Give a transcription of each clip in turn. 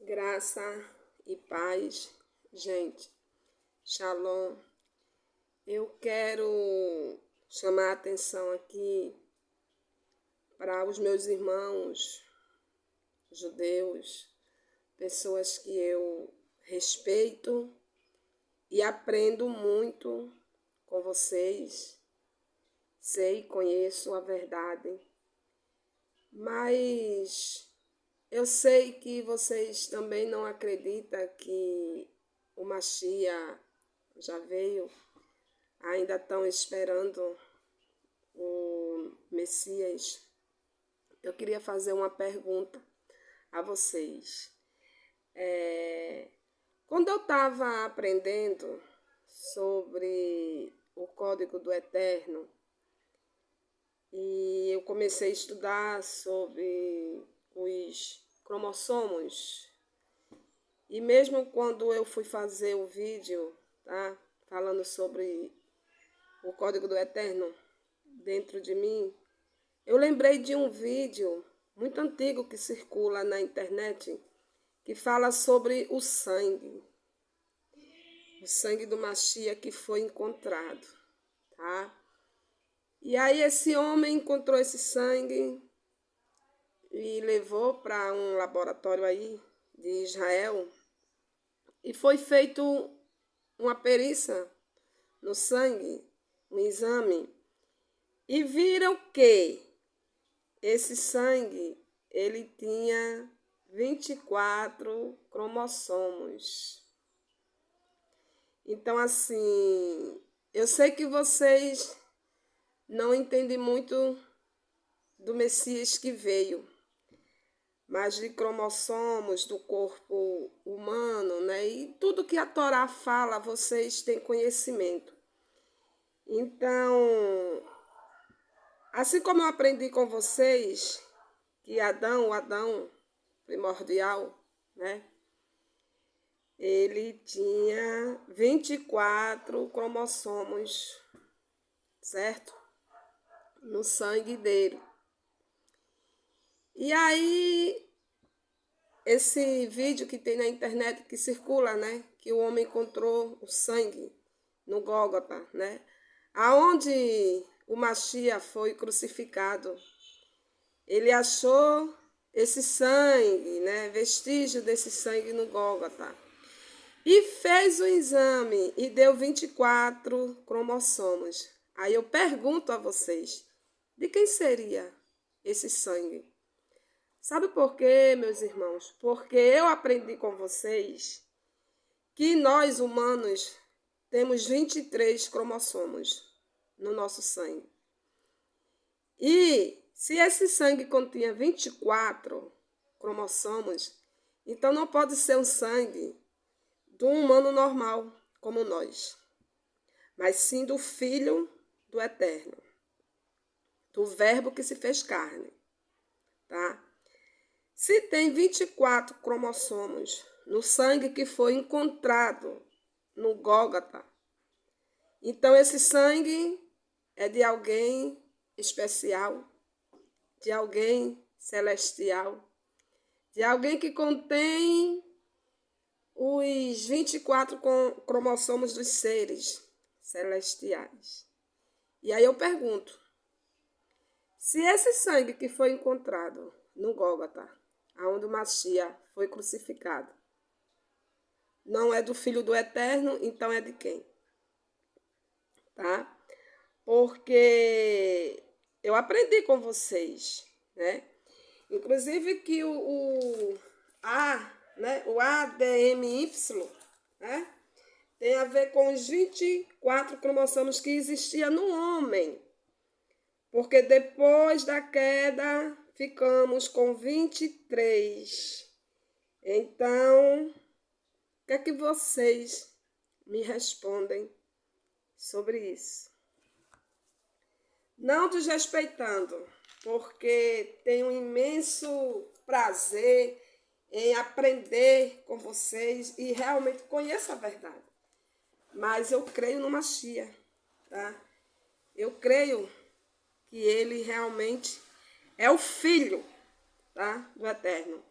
Graça e paz, gente. Shalom. Eu quero chamar a atenção aqui para os meus irmãos judeus, pessoas que eu respeito e aprendo muito com vocês. Sei, conheço a verdade, mas eu sei que vocês também não acreditam que o Mashiach já veio, ainda estão esperando o Messias. Eu queria fazer uma pergunta a vocês. Quando eu estava aprendendo sobre o Código do Eterno, e eu comecei a estudar sobre os cromossomos, e mesmo quando eu fui fazer o vídeo, tá, falando sobre o Código do Eterno dentro de mim, eu lembrei de um vídeo muito antigo que circula na internet, que fala sobre o sangue do Mashiach que foi encontrado, tá? E aí esse homem encontrou esse sangue e levou para um laboratório aí de Israel e foi feito uma perícia no sangue, um exame, e viram que esse sangue ele tinha 24 cromossomos. Então, assim, eu sei que vocês não entendem muito do Messias que veio, mas de cromossomos do corpo humano, né? E tudo que a Torá fala, vocês têm conhecimento. Então, assim como eu aprendi com vocês que o Adão primordial, né? Ele tinha 24 cromossomos, certo? No sangue dele. E aí, esse vídeo que tem na internet, que circula, né? Que o homem encontrou o sangue no Gólgota, né? Aonde o Mashiach foi crucificado. Ele achou esse sangue, né? Vestígio desse sangue no Gólgota. E fez o exame e deu 24 cromossomos. Aí eu pergunto a vocês, de quem seria esse sangue? Sabe por quê, meus irmãos? Porque eu aprendi com vocês que nós, humanos, temos 23 cromossomos no nosso sangue. E se esse sangue continha 24 cromossomos, então não pode ser um sangue do humano normal, como nós, mas sim do Filho do Eterno, do Verbo que se fez carne, tá? Se tem 24 cromossomos no sangue que foi encontrado no Gólgota, então esse sangue é de alguém especial, de alguém celestial, de alguém que contém os 24 cromossomos dos seres celestiais. E aí eu pergunto, se esse sangue que foi encontrado no Gólgota, onde o Mashiach foi crucificado, não é do Filho do Eterno, então é de quem? Tá? Porque eu aprendi com vocês, né? Inclusive que o ADMY, né? Tem a ver com os 24 cromossomos que existia no homem. Porque depois da queda ficamos com 23. Então, o que é que vocês me respondem sobre isso? Não desrespeitando, porque tenho um imenso prazer em aprender com vocês e realmente conheço a verdade. Mas eu creio no Mashiach, tá? Eu creio que ele realmente é o Filho, tá, do Eterno.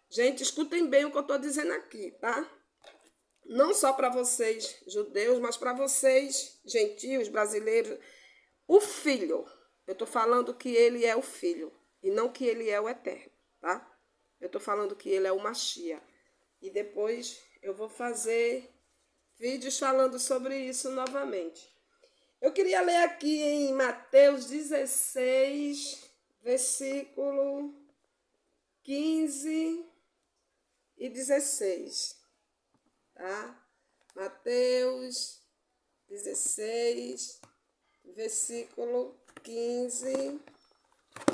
Gente, escutem bem o que eu estou dizendo aqui, tá? Não só para vocês, judeus, mas para vocês, gentios, brasileiros. O Filho, eu estou falando que ele é o Filho, e não que ele é o Eterno, tá? Eu estou falando que ele é o Machia. E depois eu vou fazer vídeos falando sobre isso novamente. Eu queria ler aqui em Mateus 16, versículo 15 e 16, tá? Mateus 16, versículo 15.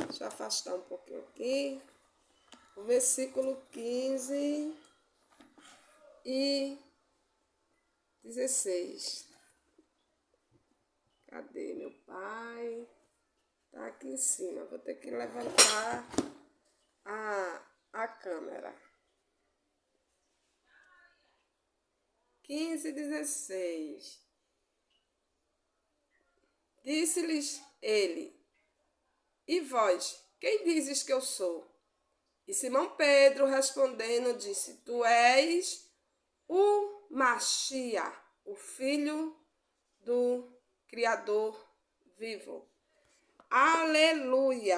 Deixa eu afastar um pouquinho aqui. O versículo 15 e 16. Cadê meu pai? Tá aqui em cima. Vou ter que levantar a câmera. 15 e 16. Disse-lhes ele: E vós, quem dizes que eu sou? E Simão Pedro respondendo disse: Tu és o Machia, o Filho do Criador vivo. Aleluia!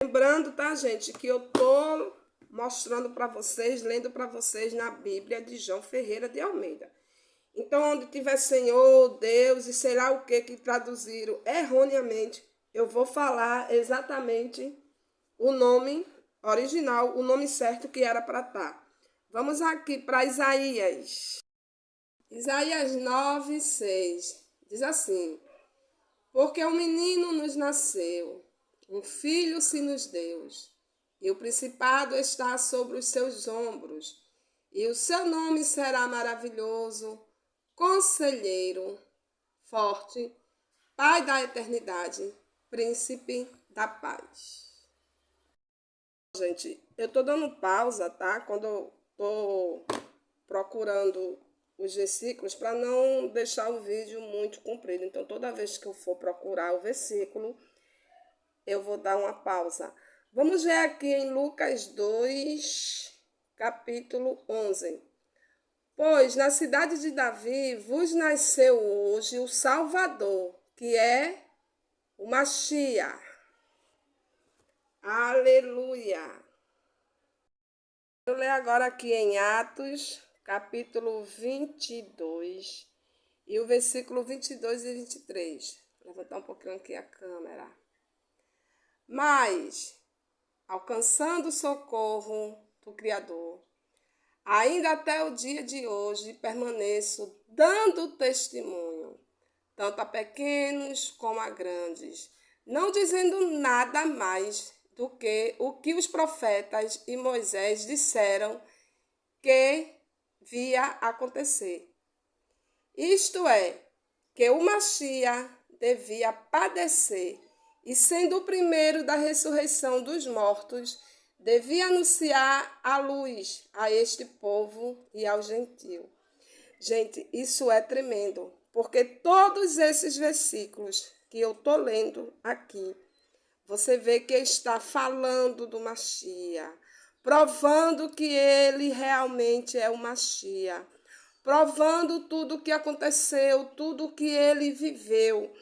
Lembrando, tá, gente, que eu tô mostrando para vocês, lendo para vocês na Bíblia de João Ferreira de Almeida. Então, onde tiver Senhor, Deus e sei lá o que traduziram erroneamente, eu vou falar exatamente o nome original, o nome certo que era para estar. Vamos aqui para Isaías. Isaías 9, 6. Diz assim: Porque um menino nos nasceu, um filho se nos deu, e o principado está sobre os seus ombros, e o seu nome será maravilhoso, Conselheiro, Forte, Pai da eternidade, Príncipe da paz. Gente, eu tô dando pausa, tá? Quando eu tô procurando os versículos para não deixar o vídeo muito comprido. Então, toda vez que eu for procurar o versículo, eu vou dar uma pausa. Vamos ver aqui em Lucas 2, capítulo 11. Pois na cidade de Davi vos nasceu hoje o Salvador, que é o Machia. Aleluia! Vou ler agora aqui em Atos, capítulo 22, e o versículo 22 e 23. Vou levantar um pouquinho aqui a câmera. Mas, alcançando o socorro do Criador, ainda até o dia de hoje permaneço dando testemunho, tanto a pequenos como a grandes, não dizendo nada mais do que o que os profetas e Moisés disseram que via acontecer. Isto é, que o Machia devia padecer e, sendo o primeiro da ressurreição dos mortos, devia anunciar a luz a este povo e ao gentio. Gente, isso é tremendo, porque todos esses versículos que eu estou lendo aqui, você vê que está falando do Machia, provando que ele realmente é o Machia, provando tudo o que aconteceu, tudo o que ele viveu,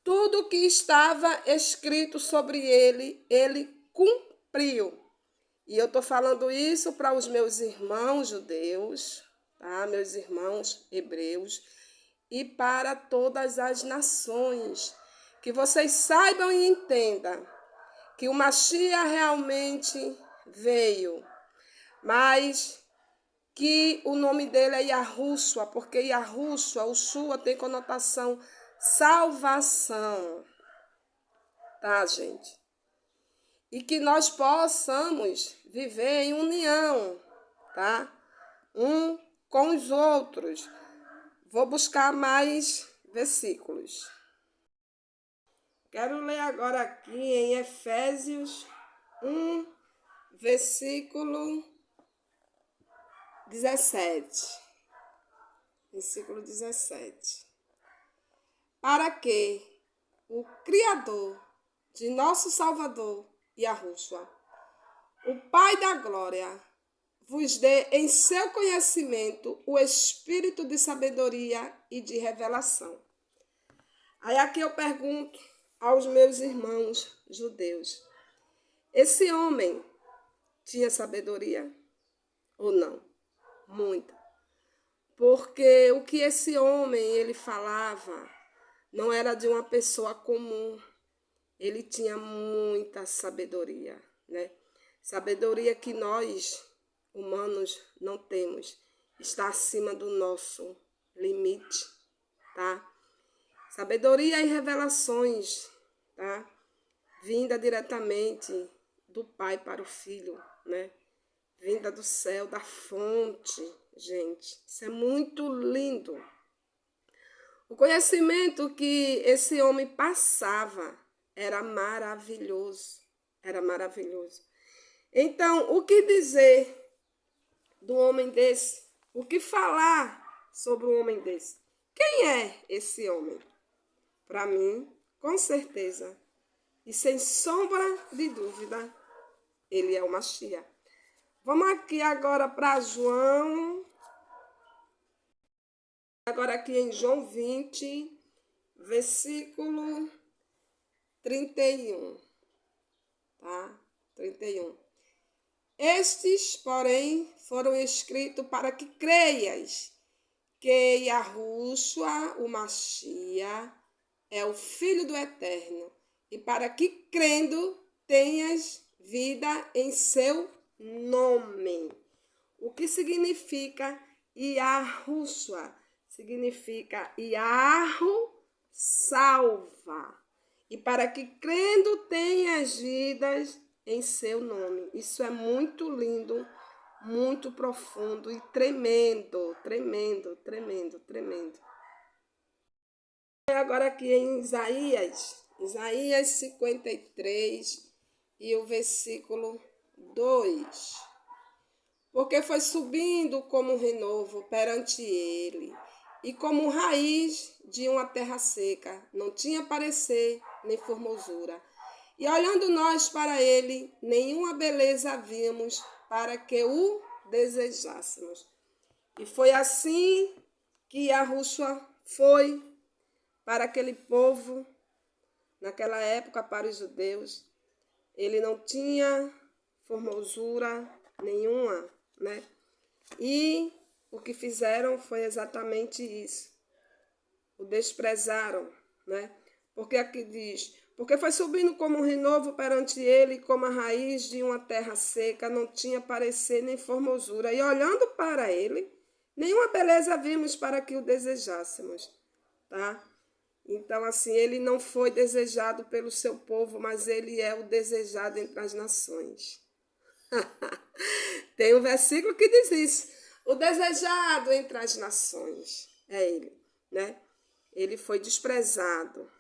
tudo o que estava escrito sobre ele, ele cumpriu. E eu estou falando isso para os meus irmãos judeus, tá? Meus irmãos hebreus, e para todas as nações. Que vocês saibam e entendam que o Machia realmente veio, mas que o nome dele é Yahushua, porque Yahushua, o Shua, tem conotação salvação, tá, gente? E que nós possamos viver em união, tá? Um com os outros. Vou buscar mais versículos. Quero ler agora aqui em Efésios 1, versículo 17. Versículo 17. Para que o Criador de nosso Salvador, Yahushua, o Pai da glória vos dê em seu conhecimento o espírito de sabedoria e de revelação. Aí aqui eu pergunto aos meus irmãos judeus, esse homem tinha sabedoria ou não? Muita. Porque o que esse homem ele falava não era de uma pessoa comum. Ele tinha muita sabedoria, né? Sabedoria que nós, humanos, não temos. Está acima do nosso limite, tá? Sabedoria e revelações, tá? Vinda diretamente do Pai para o Filho, né? Vinda do céu, da fonte, gente. Isso é muito lindo. O conhecimento que esse homem passava era maravilhoso. Era maravilhoso. Então, o que dizer do homem desse? O que falar sobre um homem desse? Quem é esse homem? Para mim, com certeza, e sem sombra de dúvida, ele é o Mashiach. Vamos aqui agora para João. Agora aqui em João 20, versículo 31. Tá? 31. Estes, porém, foram escritos para que creias que Yahushua, o Mashiach, é o Filho do Eterno, e para que crendo tenhas vida em seu nome. O que significa Yahushua? Significa Yahu salva. E para que crendo tenhas vidas em seu nome. Isso é muito lindo, muito profundo e tremendo, tremendo, tremendo, tremendo. Agora aqui em Isaías 53 e o versículo 2. Porque foi subindo como um renovo perante ele, e como raiz de uma terra seca, não tinha parecer nem formosura. E olhando nós para ele, nenhuma beleza víamos para que o desejássemos. E foi assim que Yahushua foi para aquele povo, naquela época para os judeus. Ele não tinha formosura nenhuma, né? E o que fizeram foi exatamente isso. O desprezaram, né? Porque aqui diz, porque foi subindo como um renovo perante ele, como a raiz de uma terra seca, não tinha parecer nem formosura. E olhando para ele, nenhuma beleza vimos para que o desejássemos, tá? Então, assim, ele não foi desejado pelo seu povo, mas ele é o desejado entre as nações. Tem um versículo que diz isso. O desejado entre as nações é ele, né? Ele foi desprezado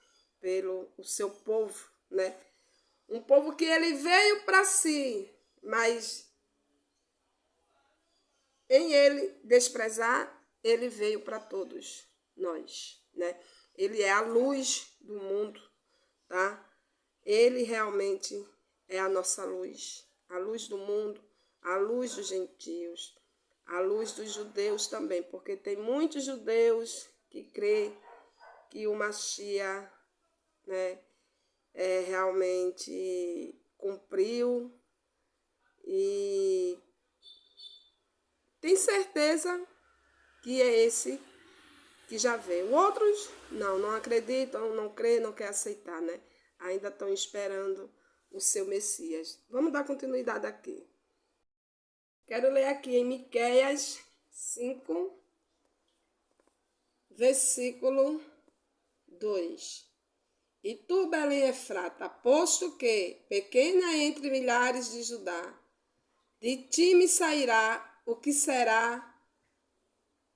pelo o seu povo, né? Um povo que ele veio para si, mas em ele desprezar, ele veio para todos nós, né? Ele é a luz do mundo, tá? Ele realmente é a nossa luz, a luz do mundo, a luz dos gentios, a luz dos judeus também, porque tem muitos judeus que creem que o Mashiach, né, realmente cumpriu e tem certeza que é esse que já veio. Outros não acreditam, não creem, não querem aceitar, né? Ainda estão esperando o seu Messias. Vamos dar continuidade aqui. Quero ler aqui em Miqueias 5, versículo 2. E tu, Belém Efrata, posto que, pequena entre milhares de Judá, de ti me sairá o que será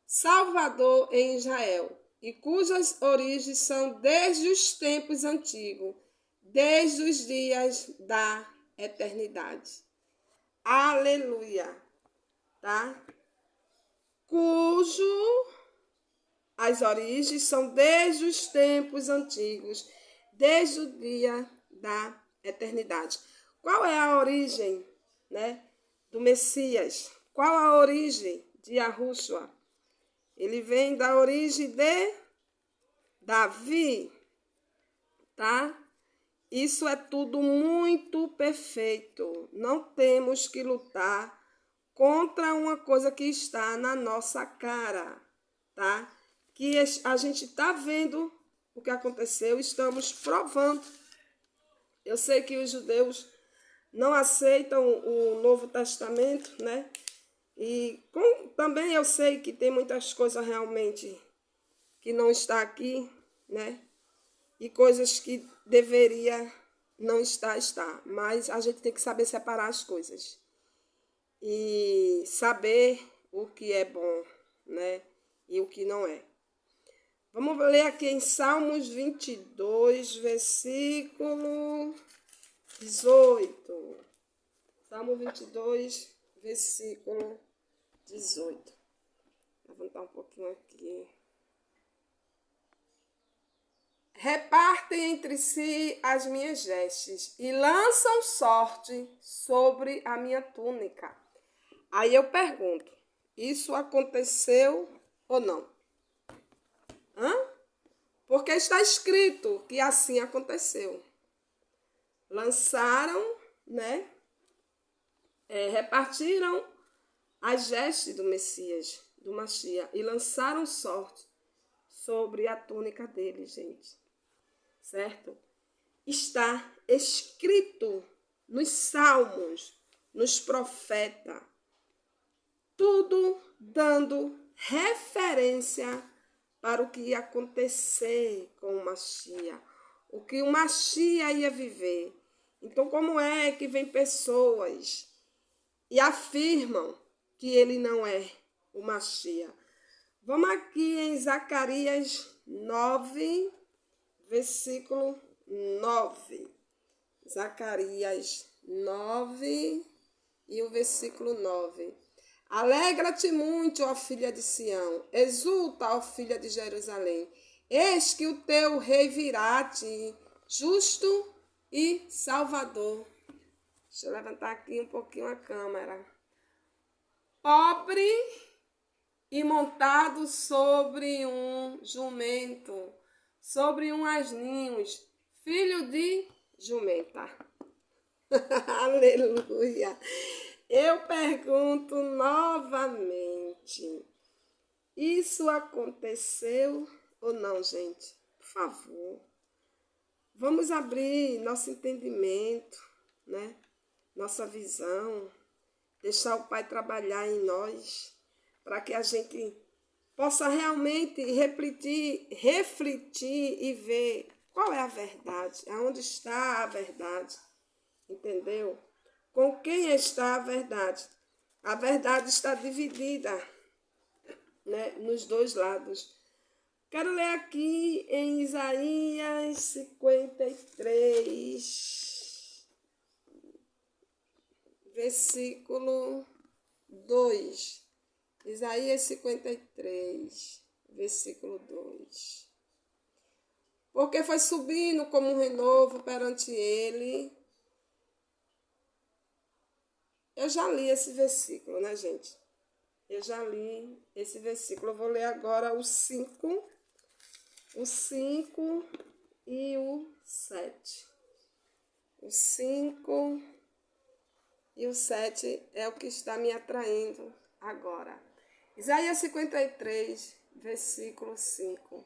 Salvador em Israel, e cujas origens são desde os tempos antigos, desde os dias da eternidade. Aleluia, tá? As origens são desde os tempos antigos, desde o dia da eternidade. Qual é a origem né, do Messias. Qual a origem de Yahushua? Ele vem da origem de Davi, tá? Isso é tudo muito perfeito. Não temos que lutar contra uma coisa que está na nossa cara, tá? Que a gente está vendo o que aconteceu, estamos provando. Eu sei que os judeus não aceitam o Novo Testamento, né? E também eu sei que tem muitas coisas realmente que não está aqui, né? E coisas que deveria não estar, está. Mas a gente tem que saber separar as coisas. E saber o que é bom, né? E o que não é. Vamos ler aqui em Salmos 22, versículo 18. Salmo 22, versículo 18. Vou levantar um pouquinho aqui. Repartem entre si as minhas vestes e lançam sorte sobre a minha túnica. Aí eu pergunto, isso aconteceu ou não? Porque está escrito que assim aconteceu. Lançaram, né? Repartiram as vestes do Messias, do Mashiach, e lançaram sorte sobre a túnica dele, gente. Certo? Está escrito nos salmos, nos profetas, tudo dando referência para o que ia acontecer com o Mashiach, o que o Mashiach ia viver. Então, como é que vem pessoas e afirmam que ele não é o Mashiach? Vamos aqui em Zacarias 9, versículo 9. Zacarias 9 e o versículo 9. Alegra-te muito, ó filha de Sião, exulta, ó filha de Jerusalém. Eis que o teu rei virá a ti, justo e salvador. Deixa eu levantar aqui um pouquinho a câmera. Pobre e montado sobre um jumento, sobre um asninho, filho de jumenta. Aleluia. Eu pergunto novamente, isso aconteceu ou não, gente? Por favor, vamos abrir nosso entendimento, né? Nossa visão, deixar o Pai trabalhar em nós, para que a gente possa realmente refletir e ver qual é a verdade, aonde está a verdade, entendeu? Com quem está a verdade? A verdade está dividida, né, nos dois lados. Quero ler aqui em Isaías 53, versículo 2. Isaías 53, versículo 2. Porque foi subindo como um renovo perante ele. Eu já li esse versículo, né, gente? Eu já li esse versículo. Eu vou ler agora o 5 e o 7. O 5 e o 7 é o que está me atraindo agora. Isaías 53, versículo 5.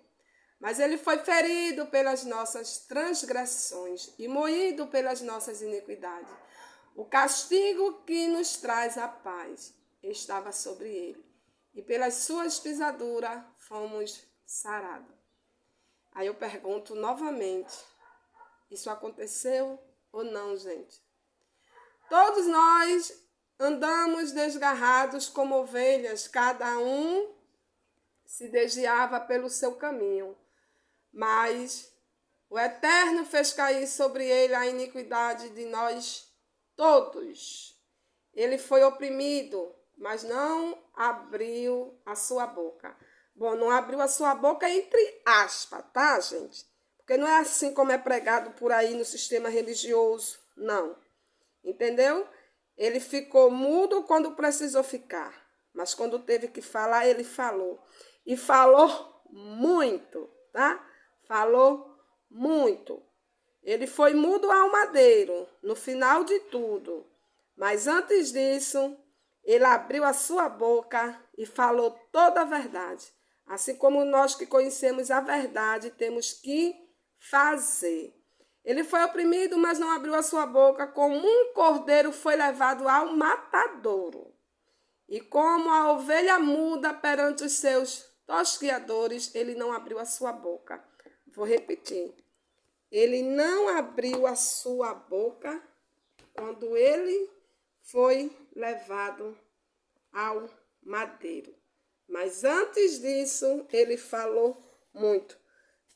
Mas ele foi ferido pelas nossas transgressões e moído pelas nossas iniquidades. O castigo que nos traz a paz estava sobre ele, e pelas suas pisaduras fomos sarados. Aí eu pergunto novamente, isso aconteceu ou não, gente? Todos nós andamos desgarrados como ovelhas, cada um se desviava pelo seu caminho, mas o Eterno fez cair sobre ele a iniquidade de nós todos. Ele foi oprimido, mas não abriu a sua boca. Bom, não abriu a sua boca entre aspas, tá, gente? Porque não é assim como é pregado por aí no sistema religioso, não. Entendeu? Ele ficou mudo quando precisou ficar, mas quando teve que falar, ele falou. E falou muito, tá? Falou muito. Ele foi mudo ao madeiro, no final de tudo. Mas antes disso, ele abriu a sua boca e falou toda a verdade. Assim como nós que conhecemos a verdade, temos que fazer. Ele foi oprimido, mas não abriu a sua boca, como um cordeiro foi levado ao matadouro. E como a ovelha muda perante os seus tosquiadores, ele não abriu a sua boca. Vou repetir. Ele não abriu a sua boca quando ele foi levado ao madeiro. Mas antes disso, ele falou muito.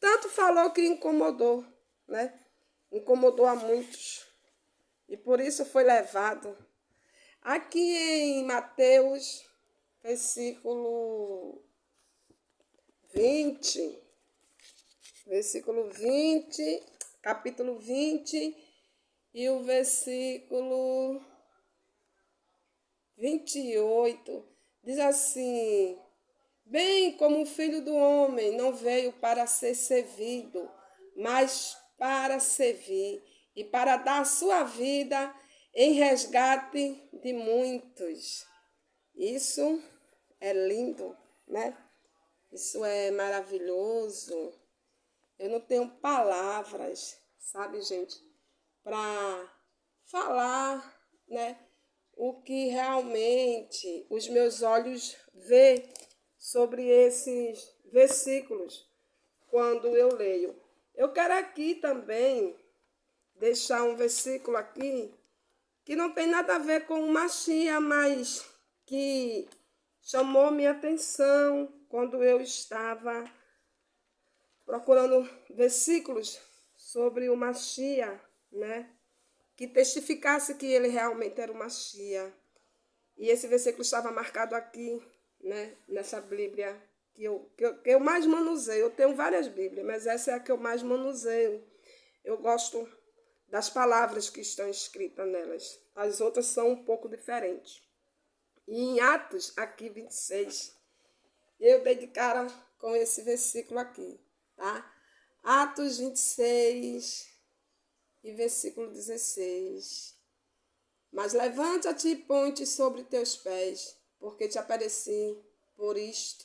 Tanto falou que incomodou, né? Incomodou a muitos. E por isso foi levado. Aqui em Mateus, versículo 20, capítulo 20 e o versículo 28, diz assim: bem como o Filho do Homem não veio para ser servido, mas para servir e para dar a sua vida em resgate de muitos. Isso é lindo, né? Isso é maravilhoso. Eu não tenho palavras, sabe, gente, para falar, né, o que realmente os meus olhos vê sobre esses versículos quando eu leio. Eu quero aqui também deixar um versículo aqui que não tem nada a ver com o Machia, mas que chamou minha atenção quando eu estava procurando versículos sobre o Machia, né? Que testificasse que ele realmente era o Machia. E esse versículo estava marcado aqui, né? Nessa Bíblia que eu mais manuseio. Eu tenho várias Bíblias, mas essa é a que eu mais manuseio. Eu gosto das palavras que estão escritas nelas. As outras são um pouco diferentes. E em Atos, aqui 26, eu dei de cara com esse versículo aqui, tá? Atos 26 e versículo 16. Mas levanta-te e põe-te sobre teus pés, porque te apareci por isto,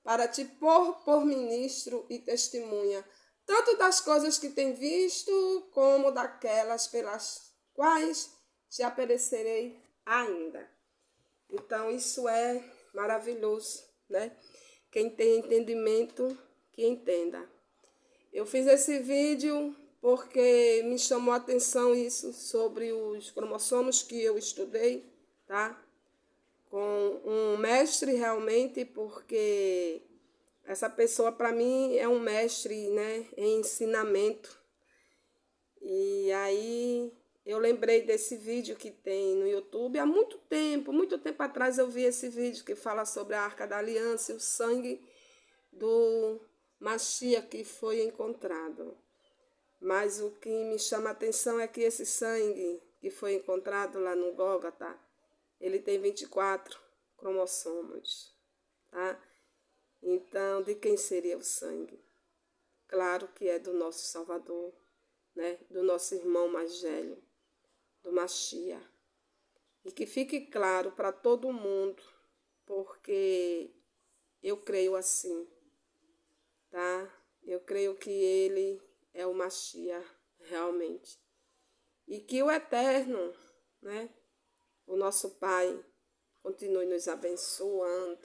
para te pôr por ministro e testemunha, tanto das coisas que tem visto, como daquelas pelas quais te aparecerei ainda. Então, isso é maravilhoso, né? Quem tem entendimento, que entenda. Eu fiz esse vídeo porque me chamou a atenção isso sobre os cromossomos que eu estudei, tá? Com um mestre realmente, porque essa pessoa para mim é um mestre, né, em ensinamento. E aí eu lembrei desse vídeo que tem no YouTube há muito tempo atrás eu vi esse vídeo que fala sobre a Arca da Aliança e o sangue do Machia que foi encontrado. Mas o que me chama a atenção é que esse sangue que foi encontrado lá no Gólgota, ele tem 24 cromossomos, tá? Então, de quem seria o sangue? Claro que é do nosso Salvador, né? Do nosso irmão mais velho, do Machia. E que fique claro para todo mundo, porque eu creio assim, tá? Eu creio que ele é o Machia realmente. E que o Eterno, né? O nosso Pai continue nos abençoando,